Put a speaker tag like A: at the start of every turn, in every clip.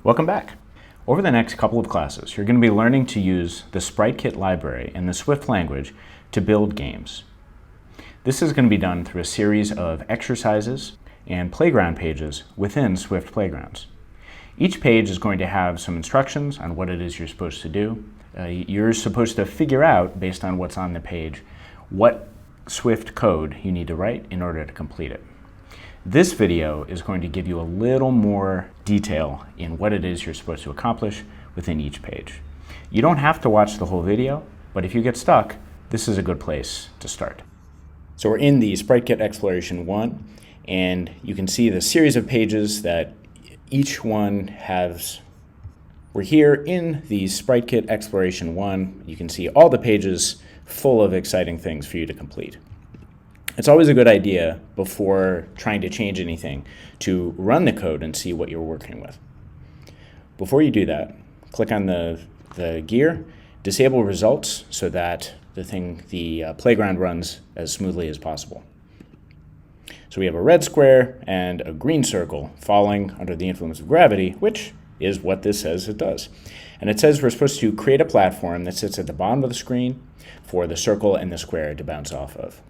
A: Welcome back. Over the next couple of classes, you're going to be learning to use the SpriteKit library and the Swift language to build games. This is going to be done through a series of exercises and playground pages within Swift Playgrounds. Each page is going to have some instructions on what it is you're supposed to do. You're supposed to figure out, based on what's on the page, what Swift code you need to write in order to complete it. This video is going to give you a little more detail in what it is you're supposed to accomplish within each page. You don't have to watch the whole video, but if you get stuck, this is a good place to start. So we're in the SpriteKit Exploration 1, and you can see the series of pages that each one has. We're here in the SpriteKit Exploration 1. You can see all the pages full of exciting things for you to complete. It's always a good idea before trying to change anything to run the code and see what you're working with. Before you do that, click on the gear, disable results so that the playground runs as smoothly as possible. So we have a red square and a green circle falling under the influence of gravity, which is what this says it does. And it says we're supposed to create a platform that sits at the bottom of the screen for the circle and the square to bounce off of.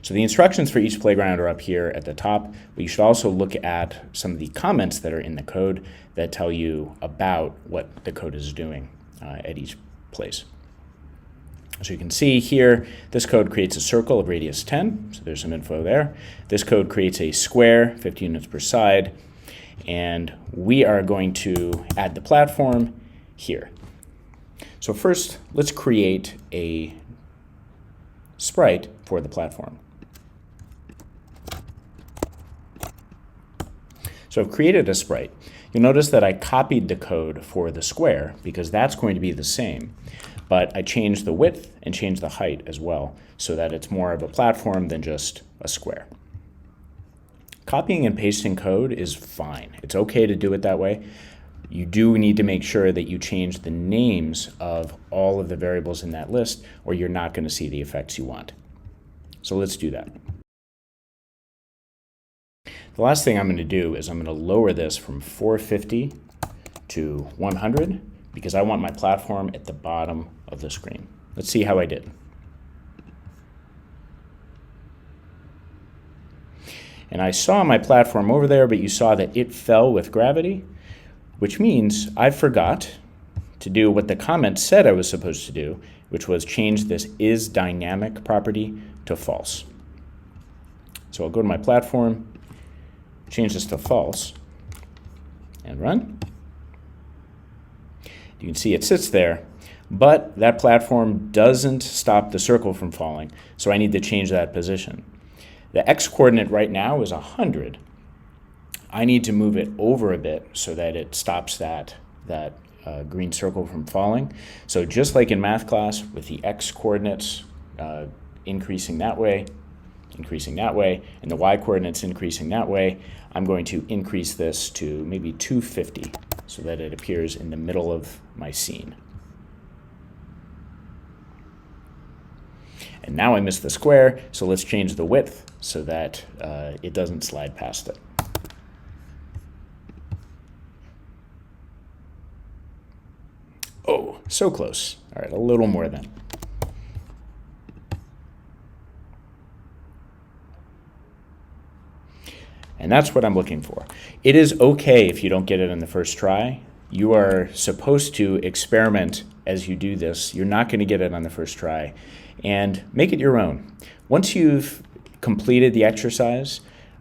A: So the instructions for each playground are up here at the top, but you should also look at some of the comments that are in the code that tell you about what the code is doing at each place. So you can see here, this code creates a circle of radius 10, so there's some info there. This code creates a square, 50 units per side, and we are going to add the platform here. So first, let's create a sprite for the platform. So I've created a sprite. You'll notice that I copied the code for the square because that's going to be the same, but I changed the width and changed the height as well so that it's more of a platform than just a square. Copying and pasting code is fine. It's okay to do it that way. You do need to make sure that you change the names of all of the variables in that list, or you're not going to see the effects you want. So let's do that. The last thing I'm going to do is I'm going to lower this from 450 to 100 because I want my platform at the bottom of the screen. Let's see how I did. And I saw my platform over there, but you saw that it fell with gravity, which means I forgot to do what the comment said I was supposed to do, which was change this isDynamic property to false. So I'll go to my platform, change this to false, and run. You can see it sits there, but that platform doesn't stop the circle from falling, so I need to change that position. The x-coordinate right now is 100. I need to move it over a bit so that it stops that green circle from falling. So just like in math class, with the x-coordinates increasing that way, and the y-coordinates increasing that way, I'm going to increase this to maybe 250 so that it appears in the middle of my scene. And now I missed the square, so let's change the width so that it doesn't slide past it. Oh, so close. All right, a little more then. And that's what I'm looking for. It is okay if you don't get it in the first try. You are supposed to experiment as you do this. You're not going to get it on the first try. And make it your own. Once you've completed the exercise,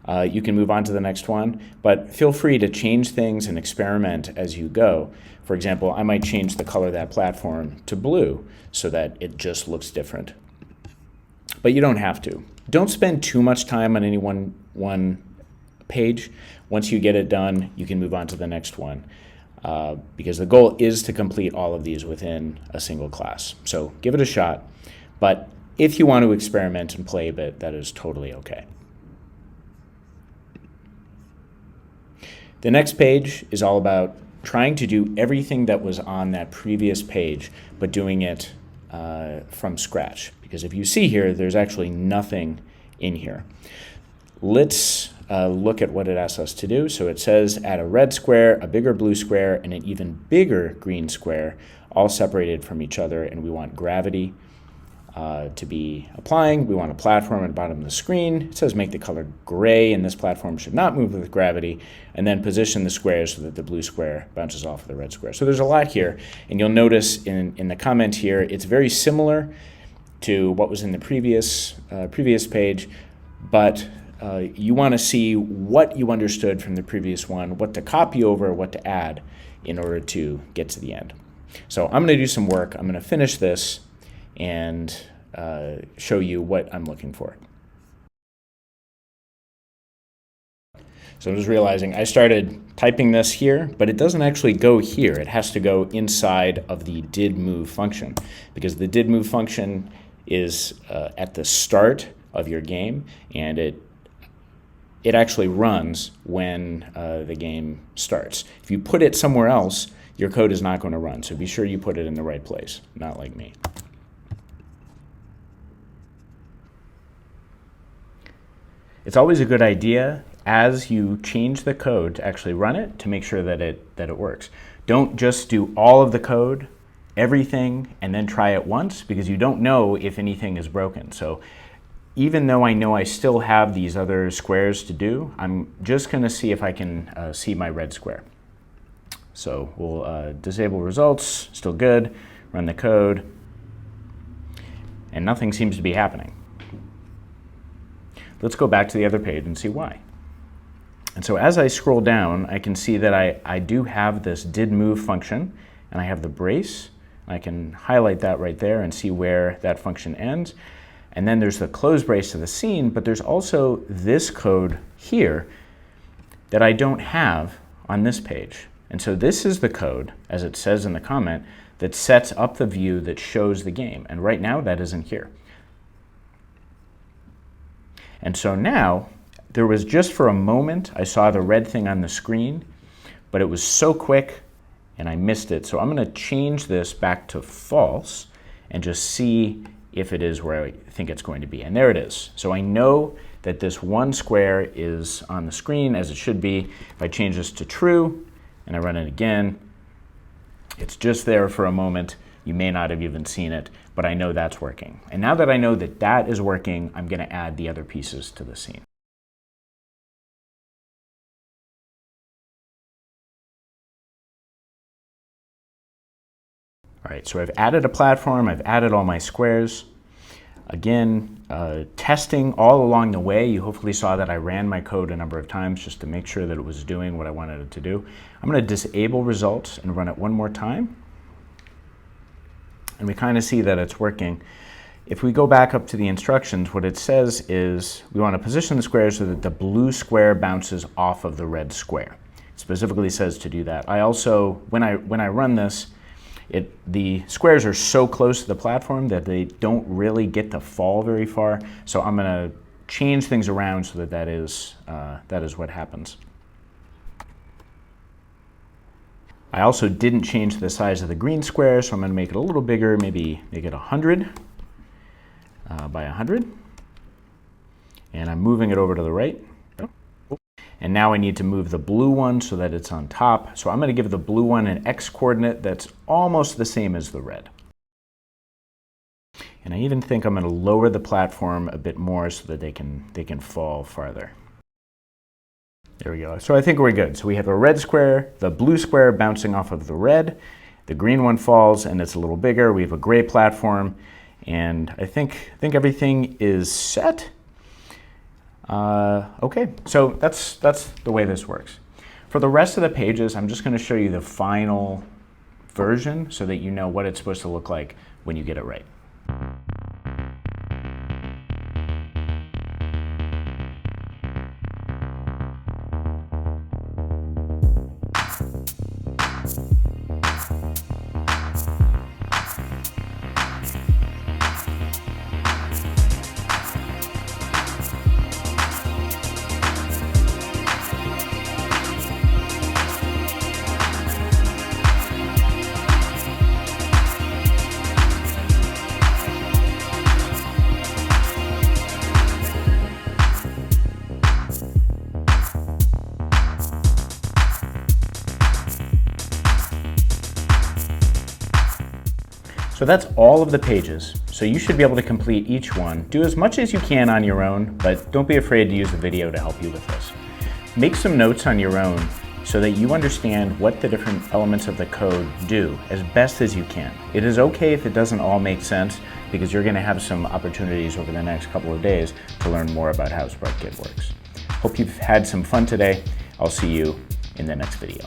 A: you can move on to the next one. But feel free to change things and experiment as you go. For example, I might change the color of that platform to blue so that it just looks different. But you don't have to. Don't spend too much time on any one page. Once you get it done, you can move on to the next one because the goal is to complete all of these within a single class. So give it a shot, but if you want to experiment and play a bit, that is totally okay. The next page is all about trying to do everything that was on that previous page, but doing it from scratch. Because if you see here, there's actually nothing in here. Let's look at what it asks us to do. So it says add a red square, a bigger blue square, and an even bigger green square, all separated from each other, and we want gravity to be applying. We want a platform at the bottom of the screen. It says make the color gray, and this platform should not move with gravity, and then position the squares so that the blue square bounces off of the red square. So there's a lot here, and you'll notice in the comment here, it's very similar to what was in the previous page, but you want to see what you understood from the previous one, what to copy over, what to add in order to get to the end. So I'm going to do some work. I'm going to finish this and show you what I'm looking for. So I'm just realizing I started typing this here, but it doesn't actually go here. It has to go inside of the didMove function, because the didMove function is at the start of your game, and it actually runs when the game starts. If you put it somewhere else, your code is not going to run, so be sure you put it in the right place, not like me. It's always a good idea as you change the code to actually run it to make sure that it works. Don't just do all of the code, everything, and then try it once, because you don't know if anything is broken. So even though I know I still have these other squares to do, I'm just going to see if I can see my red square. So we'll disable results, still good, run the code, and nothing seems to be happening. Let's go back to the other page and see why. And so as I scroll down, I can see that I do have this didMove function, and I have the brace. I can highlight that right there and see where that function ends. And then there's the close brace to the scene, but there's also this code here that I don't have on this page. And so this is the code, as it says in the comment, that sets up the view that shows the game. And right now, that isn't here. And so now, there was just for a moment, I saw the red thing on the screen, but it was so quick and I missed it. So I'm going to change this back to false and just see if it is where I think it's going to be. And there it is. So I know that this one square is on the screen as it should be. If I change this to true and I run it again, it's just there for a moment. You may not have even seen it, but I know that's working. And now that I know that that is working, I'm going to add the other pieces to the scene. All right, so I've added a platform, I've added all my squares. Again, testing all along the way, you hopefully saw that I ran my code a number of times just to make sure that it was doing what I wanted it to do. I'm going to disable results and run it one more time. And we kind of see that it's working. If we go back up to the instructions, what it says is we want to position the square so that the blue square bounces off of the red square. It specifically says to do that. I also, when I run this, the squares are so close to the platform that they don't really get to fall very far. So I'm going to change things around so that that is what happens. I also didn't change the size of the green square, so I'm going to make it a little bigger, maybe make it 100 by 100. And I'm moving it over to the right. And now I need to move the blue one so that it's on top. So I'm going to give the blue one an x coordinate that's almost the same as the red. And I even think I'm going to lower the platform a bit more so that they can fall farther. There we go. So I think we're good. So we have a red square, the blue square bouncing off of the red, the green one falls and it's a little bigger. We have a gray platform, and I think everything is set. Okay, so that's the way this works. For the rest of the pages, I'm just going to show you the final version so that you know what it's supposed to look like when you get it right. So that's all of the pages. So you should be able to complete each one. Do as much as you can on your own, but don't be afraid to use a video to help you with this. Make some notes on your own so that you understand what the different elements of the code do as best as you can. It is okay if it doesn't all make sense, because you're going to have some opportunities over the next couple of days to learn more about how SpriteKit works. Hope you've had some fun today. I'll see you in the next video.